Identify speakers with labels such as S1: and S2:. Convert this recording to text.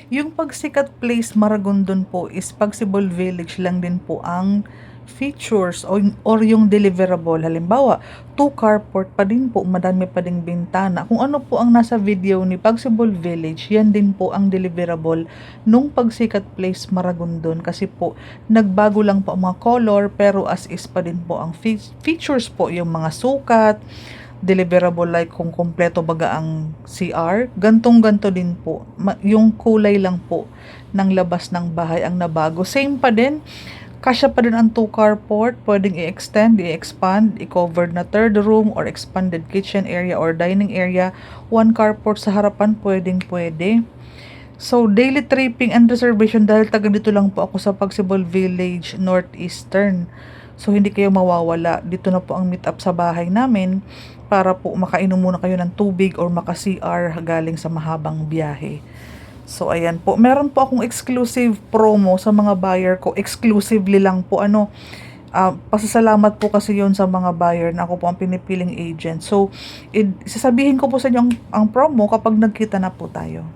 S1: Yung Pagsikat Place Maragondon po is Pagsibol Village lang din po ang features or yung deliverable. Halimbawa, 2 carport pa din po, madami pa ding bintana. Kung ano po ang nasa video ni Pagsibol Village, yan din po ang deliverable nung Pagsikat Place Maragondon. Kasi po, nagbago lang po ang mga color, pero as is pa din po ang features po, yung mga sukat, deliverable like kung kompleto baga ang CR, gantong-ganto din po. Yung kulay lang po ng labas ng bahay ang nabago. Same pa din, kasya pa din ang 2 carport, pwedeng i-extend, i-expand, i-cover na third room or expanded kitchen area or dining area. 1 carport sa harapan, pwede. So, daily tripping and reservation dahil taga dito lang po ako sa Pagsibol Village, Northeastern. So, hindi kayo mawawala. Dito na po ang meet up sa bahay namin para po makainom muna kayo ng tubig or maka-CR galing sa mahabang biyahe. So, ayan po. Meron po akong exclusive promo sa mga buyer ko. Exclusively lang po. Pasasalamat po kasi yon sa mga buyer na ako po ang pinipiling agent. So, sasabihin ko po sa inyo ang promo kapag nagkita na po tayo.